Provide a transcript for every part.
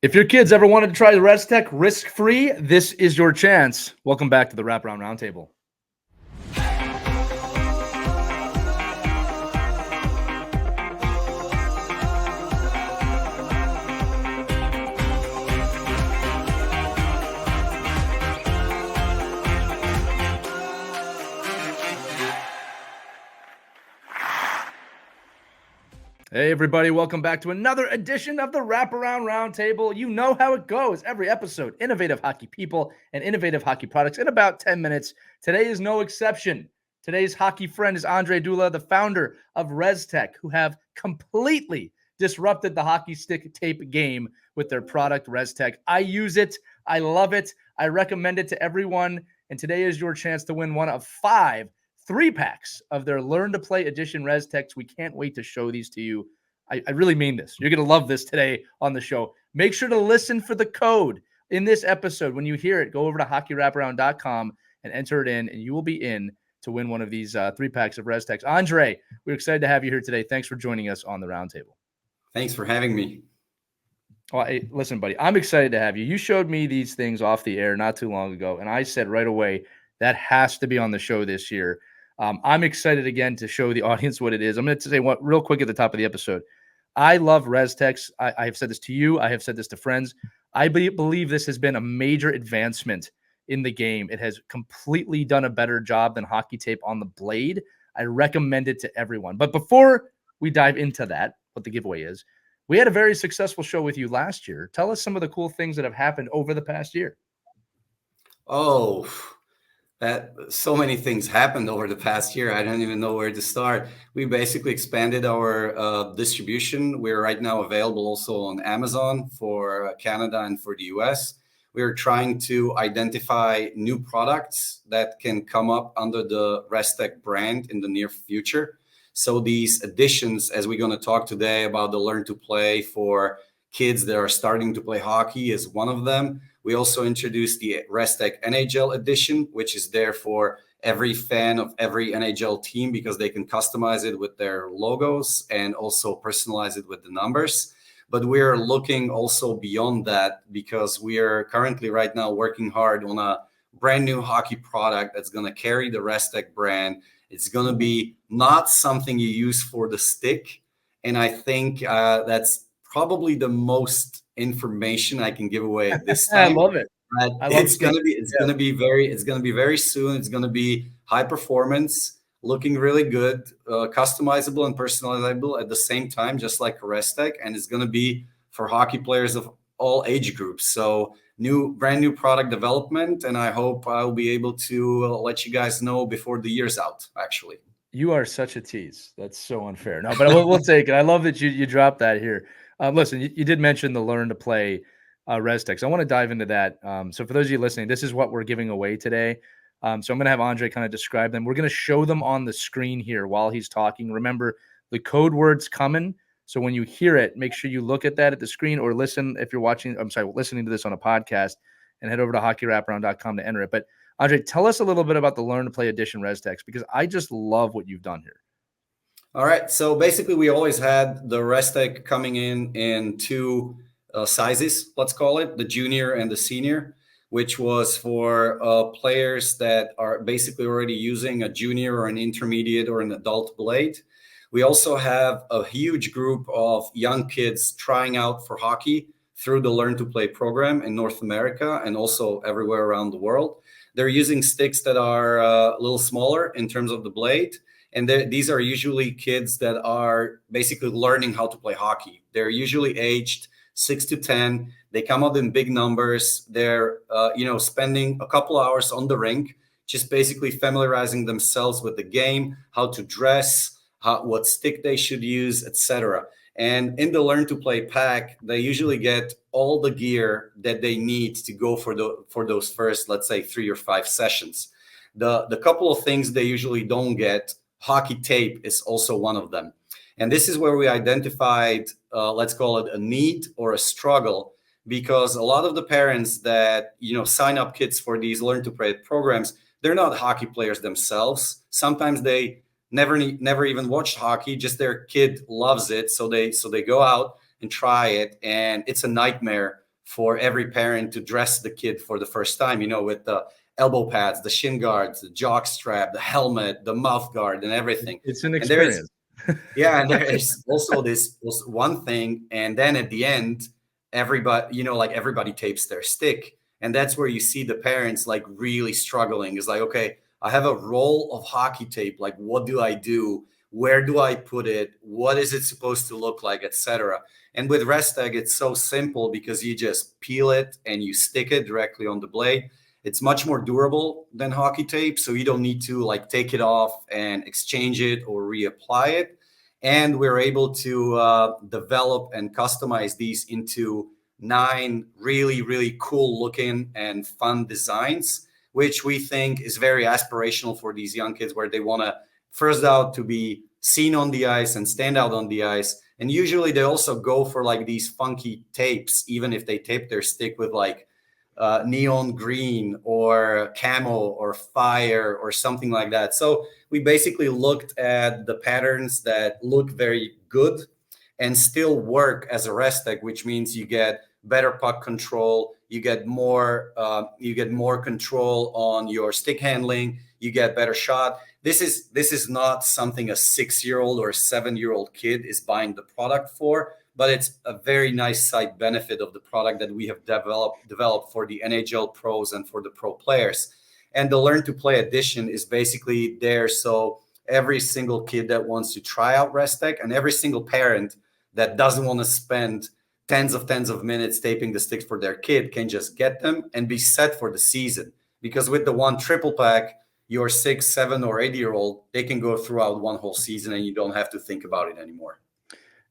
If your kids ever wanted to try the Rezztek risk-free, this is your chance. Welcome back to the Wraparound Roundtable. Hey, everybody. Welcome back to another edition of the Wraparound Roundtable. You know how it goes. Every episode, innovative hockey people and innovative hockey products in about 10 minutes. Today is no exception. Today's hockey friend is Andrej Dula, the founder of Rezztek, who have completely disrupted the hockey stick tape game with their product, Rezztek. I use it. I love it. I recommend it to everyone. And today is your chance to win one of 5 3-packs of their Learn to Play Edition Rezzteks. We can't wait to show these to you. I really mean this. You're going to love this today on the show. Make sure to listen for the code in this episode. When you hear it, go over to hockeywraparound.com and enter it in, and you will be in to win one of these 3-packs of Rezzteks. Andrej, we're excited to have you here today. Thanks for joining us on the roundtable. Thanks for having me. Well, hey, listen, buddy, I'm excited to have you. You showed me these things off the air not too long ago, and I said right away, that has to be on the show this year. I'm excited again to show the audience what it is. I'm going to say what real quick at the top of the episode. I love Rezzteks. I have said this to you. I have said this to friends. I believe this has been a major advancement in the game. It has completely done a better job than hockey tape on the blade. I recommend it to everyone. But before we dive into that, what the giveaway is, we had a very successful show with you last year. Tell us some of the cool things that have happened over the past year. Oh, that so many things happened over the past year. I don't even know where to start. We basically expanded our distribution. We're right now available also on Amazon for Canada and for the US. We're trying to identify new products that can come up under the Rezztek brand in the near future. So these additions, as we're going to talk today about the Learn to Play for kids that are starting to play hockey, is one of them. We also introduced the Rezztek NHL edition, which is there for every fan of every NHL team because they can customize it with their logos and also personalize it with the numbers. But we're looking also beyond that because we are currently right now working hard on a brand new hockey product that's going to carry the Rezztek brand. It's going to be not something you use for the stick. And I think that's probably the most information I can give away at this time. I love it. It's going to be very soon. It's going to be high performance, looking really good, customizable and personalizable at the same time, just like Rezztek. And it's going to be for hockey players of all age groups. So brand new product development. And I hope I'll be able to let you guys know before the year's out, actually. You are such a tease. That's so unfair. No, but we'll take it. I love that you dropped that here. Listen, you did mention the Learn to Play Rezzteks. I want to dive into that. So for those of you listening, this is what we're giving away today. So I'm going to have Andrej kind of describe them. We're going to show them on the screen here while he's talking. Remember, the code word's coming. So when you hear it, make sure you look at that at the screen or listen if you're listening to this on a podcast and head over to hockeywraparound.com to enter it. But Andrej, tell us a little bit about the Learn to Play Edition Rezzteks because I just love what you've done here. All right. So basically, we always had the Rezztek coming in 2 sizes, let's call it, the junior and the senior, which was for players that are basically already using a junior or an intermediate or an adult blade. We also have a huge group of young kids trying out for hockey through the Learn to Play program in North America and also everywhere around the world. They're using sticks that are a little smaller in terms of the blade. And these are usually kids that are basically learning how to play hockey. They're usually aged 6 to 10. They come out in big numbers. They're, spending a couple hours on the rink, just basically familiarizing themselves with the game, how to dress, what stick they should use, etc. And in the Learn to Play pack, they usually get all the gear that they need to go for those first, let's say, 3 or 5 sessions. The couple of things they usually don't get, hockey tape is also one of them. And this is where we identified, let's call it a need or a struggle, because a lot of the parents that, sign up kids for these Learn to Play programs, they're not hockey players themselves. Sometimes they never even watched hockey, just their kid loves it. So they go out and try it. And it's a nightmare for every parent to dress the kid for the first time, with the elbow pads, the shin guards, the jock strap, the helmet, the mouth guard, and everything. It's an And there is, experience. and there is also this one thing. And then at the end, everybody, everybody tapes their stick. And that's where you see the parents like really struggling. It's like, okay, I have a roll of hockey tape. Like, what do I do? Where do I put it? What is it supposed to look like, etc. And with Rezztek, it's so simple because you just peel it and you stick it directly on the blade. It's much more durable than hockey tape, so you don't need to like take it off and exchange it or reapply it. And we're able to develop and customize these into 9 really, really cool looking and fun designs, which we think is very aspirational for these young kids, where they want to first out to be seen on the ice and stand out on the ice. And usually they also go for like these funky tapes, even if they tape their stick with like neon green or camo or fire or something like that. So we basically looked at the patterns that look very good and still work as a Rezztek, which means you get better puck control, you get more control on your stick handling, you get better shot. This is not something a 6-year-old or a 7-year-old kid is buying the product for, but it's a very nice side benefit of the product that we have developed for the NHL pros and for the pro players. And the Learn to Play edition is basically there so every single kid that wants to try out Rezztek and every single parent that doesn't want to spend tens of minutes taping the sticks for their kid can just get them and be set for the season. Because with the one triple pack, your 6, 7, or 8-year-old, they can go throughout one whole season and you don't have to think about it anymore.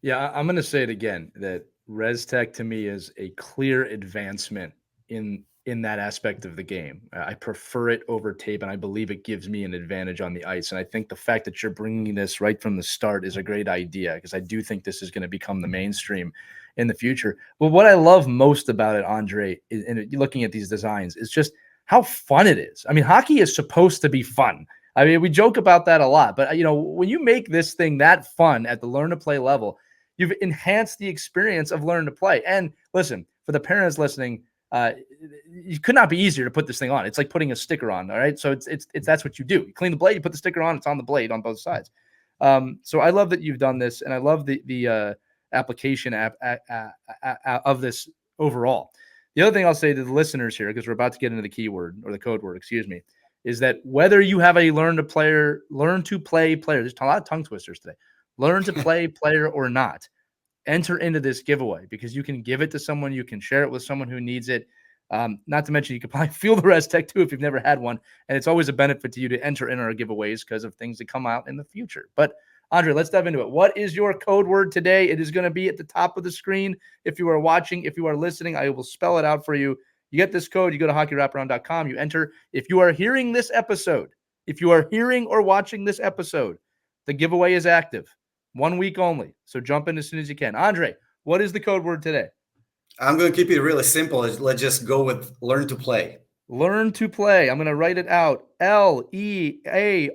Yeah, I'm going to say it again, that Rezztek to me is a clear advancement in that aspect of the game. I prefer it over tape, and I believe it gives me an advantage on the ice. And I think the fact that you're bringing this right from the start is a great idea, because I do think this is going to become the mainstream in the future. But what I love most about it, Andrej, and looking at these designs, is just how fun it is. I mean, hockey is supposed to be fun. I mean, we joke about that a lot, but when you make this thing that fun at the Learn to Play level, you've enhanced the experience of Learn to Play. And listen, for the parents listening, it could not be easier to put this thing on. It's like putting a sticker on. All right. So it's that's what you do. You clean the blade, you put the sticker on, it's on the blade on both sides. So I love that you've done this, and I love the application of this overall. The other thing I'll say to the listeners here, because we're about to get into the keyword or the code word, is that whether you have a learn to play player, there's a lot of tongue twisters today, learn to play player or not, enter into this giveaway, because you can give it to someone, you can share it with someone who needs it. Not to mention, you could probably feel the Rezztek too if you've never had one. And it's always a benefit to you to enter in our giveaways because of things that come out in the future. But Andrej, let's dive into it. What is your code word today? It is going to be at the top of the screen. If you are watching, if you are listening, I will spell it out for you. You get this code, you go to hockeywraparound.com, you enter. If you are hearing this episode, if you are hearing or watching this episode, the giveaway is active. 1 week only. So jump in as soon as you can. Andrej, what is the code word today? I'm going to keep it really simple. Let's just go with Learn to Play. Learn to Play. I'm going to write it out. Learntoplay.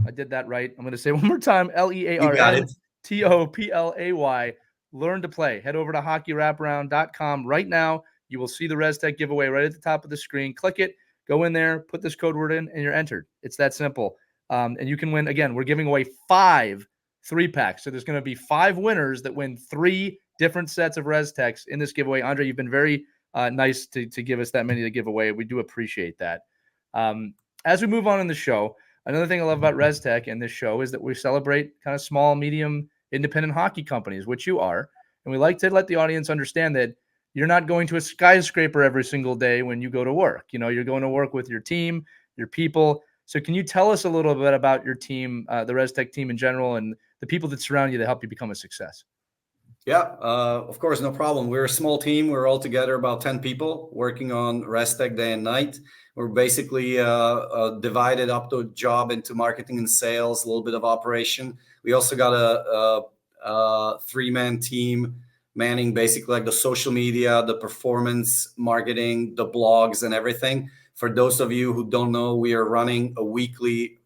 I did that right. I'm going to say it one more time. Learntoplay. Learn to Play. Head over to hockeywraparound.com right now. You will see the Rezztek giveaway right at the top of the screen. Click it. Go in there. Put this code word in, and you're entered. It's that simple. And you can win. Again, we're giving away 5 3-packs. So there's going to be 5 winners that win 3 different sets of Rezzteks in this giveaway. Andrej, you've been very nice to give us that many to give away. We do appreciate that. As we move on in the show, another thing I love about Rezztek and this show is that we celebrate kind of small, medium, independent hockey companies, which you are. And we like to let the audience understand that you're not going to a skyscraper every single day when you go to work. You're going to work with your team, your people. So can you tell us a little bit about your team, the Rezztek team in general, and the people that surround you that help you become a success? Yeah, of course, no problem. We're a small team. We're all together about 10 people working on Rezztek day and night. We're basically divided up the job into marketing and sales, a little bit of operation. We also got a 3-man team manning basically like the social media, the performance marketing, the blogs and everything. For those of you who don't know, we are running a weekly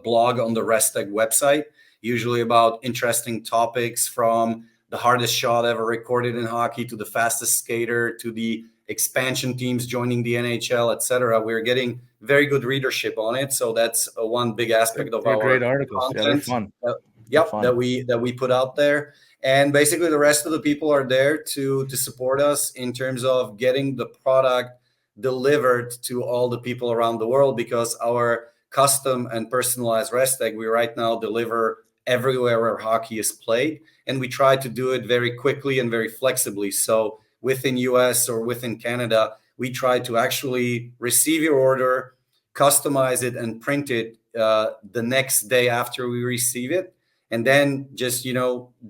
blog on the Rezztek website, usually about interesting topics from the hardest shot ever recorded in hockey to the fastest skater to the expansion teams joining the NHL, etc. We're getting very good readership on it. So that's one big aspect of They're great our articles. Yeah, they're content. fun. That we put out there. And basically the rest of the people are there to support us in terms of getting the product delivered to all the people around the world, because our custom and personalized Rezztek, we right now deliver everywhere where hockey is played, and we try to do it very quickly and very flexibly. So within US or within Canada, we try to actually receive your order, customize it, and print it the next day after we receive it, and then just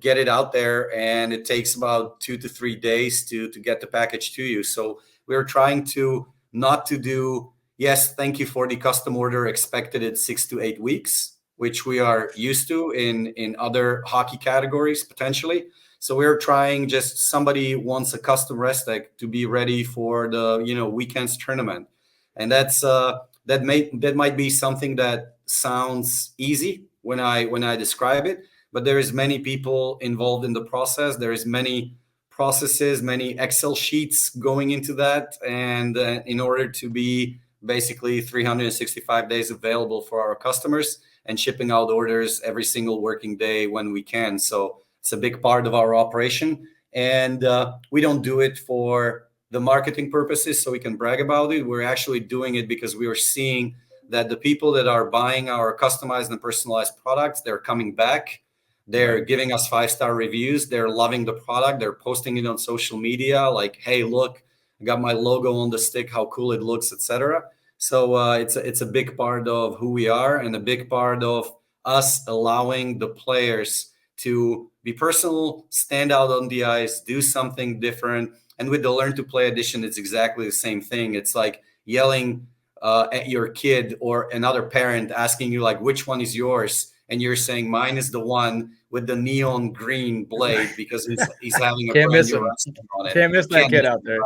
get it out there. And it takes about 2 to 3 days to get the package to you. So we're trying to not to do, yes, thank you for the custom order, expected it 6 to 8 weeks, which we are used to in other hockey categories potentially. So we're trying, just somebody wants a custom Rezztek to be ready for the weekend's tournament. And that's that might be something that sounds easy when I describe it, but there is many people involved in the process. There is many processes, many Excel sheets going into that, and in order to be basically 365 days available for our customers and shipping out orders every single working day when we can. So it's a big part of our operation, and we don't do it for the marketing purposes so we can brag about it. We're actually doing it because we are seeing that the people that are buying our customized and personalized products, they're coming back. They're giving us 5-star reviews. They're loving the product. They're posting it on social media like, hey, look, I got my logo on the stick, how cool it looks, etc. So it's a big part of who we are, and a big part of us allowing the players to be personal, stand out on the ice, do something different. And with the Learn to Play edition, it's exactly the same thing. It's like yelling at your kid or another parent asking you like, which one is yours? And you're saying mine is the one with the neon green blade because he's having a Can't brand miss new him. on it. Can't miss that kid out there.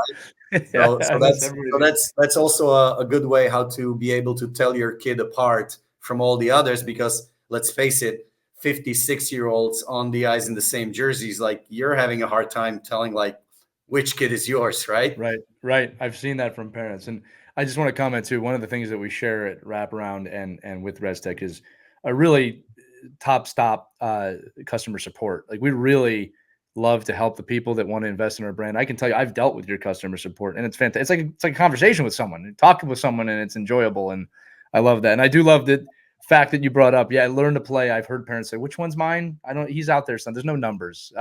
Right? Yeah, So that's also a good way how to be able to tell your kid apart from all the others, because let's face it, 56-year-olds on the ice in the same jerseys, like you're having a hard time telling like which kid is yours, right? Right. I've seen that from parents. And I just want to comment too. One of the things that we share at Wraparound and with Rezztek is a really top stop customer support. Like we really love to help the people that want to invest in our brand. I can tell you, I've dealt with your customer support, and it's fantastic. It's like a conversation with someone, talking with someone, and it's enjoyable. And I love that. And I do love the fact that you brought up. Yeah, I learned to play. I've heard parents say, "Which one's mine?" I don't. He's out there, son. There's no numbers.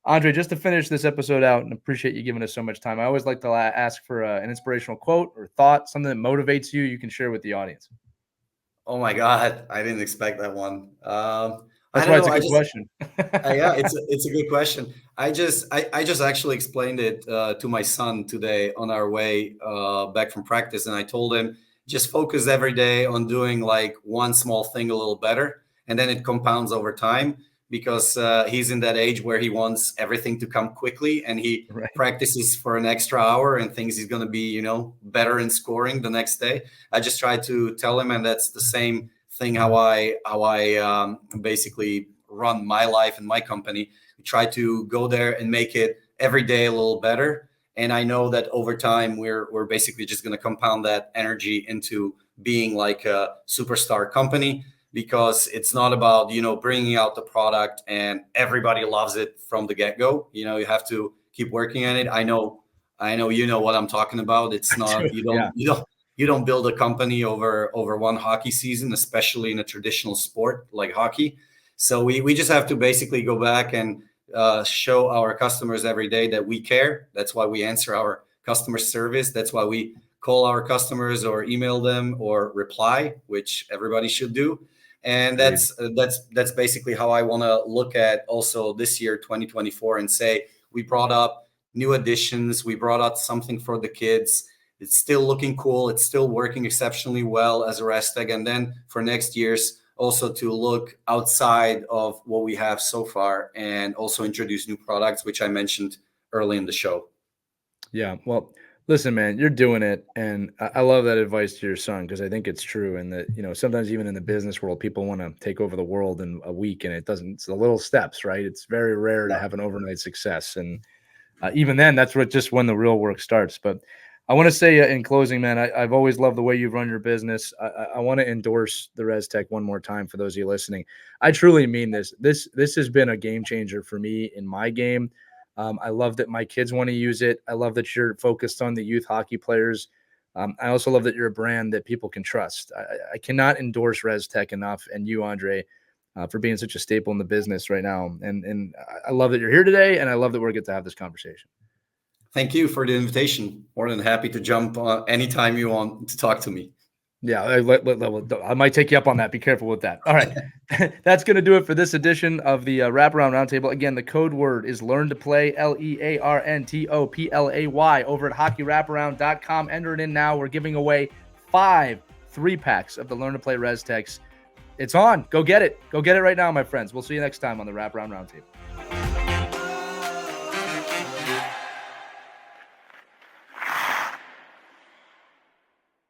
Andrej, just to finish this episode out, and appreciate you giving us so much time, I always like to ask for an inspirational quote or thought, something that motivates you. You can share with the audience. Oh my God, I didn't expect that one. That's why it's a good question. Yeah, it's a good question. I just actually explained it to my son today on our way back from practice, and I told him just focus every day on doing like one small thing a little better, and then it compounds over time, because he's in that age where he wants everything to come quickly, and he practices for an extra hour and thinks he's going to be better in scoring the next day. I just try to tell him, and that's the same thing how I basically run my life and my company. We try to go there and make it every day a little better, and I know that over time we're basically just going to compound that energy into being like a superstar company, because it's not about bringing out the product and everybody loves it from the get-go. You have to keep working on it. I know you know what I'm talking about. It's not you don't build a company over one hockey season, especially in a traditional sport like hockey. So we just have to basically go back and show our customers every day that we care. That's why we answer our customer service. That's why we call our customers or email them or reply, which everybody should do. And that's basically how I want to look at also this year, 2024, and say we brought up new additions. We brought out something for the kids. It's still looking cool. It's still working exceptionally well as a Rezztek. And then for next year's also to look outside of what we have so far and also introduce new products, which I mentioned early in the show. Yeah. Well, Listen, man, you're doing it, and I love that advice to your son because I think it's true. And that sometimes even in the business world, people want to take over the world in a week, and it doesn't. It's the little steps, right? It's very rare to Yeah. have an overnight success, and even then, that's just when the real work starts. But I want to say in closing, man, I've always loved the way you've run your business. I want to endorse the Rezztek one more time for those of you listening. I truly mean this. This has been a game changer for me in my game. I love that my kids want to use it. I love that you're focused on the youth hockey players. I also love that you're a brand that people can trust. I cannot endorse Rezztek enough, and you, Andrej, for being such a staple in the business right now. And I love that you're here today, and I love that we're get to have this conversation. Thank you for the invitation. More than happy to jump anytime you want to talk to me. Yeah, I might take you up on that. Be careful with that. All right. That's going to do it for this edition of the Wraparound Roundtable. Again, the code word is Learn to Play, LEARNTOPLAY, over at hockeywraparound.com. Enter it in now. We're giving away 5 3-packs of the Learn to Play Rezzteks. It's on. Go get it. Go get it right now, my friends. We'll see you next time on the Wraparound Roundtable.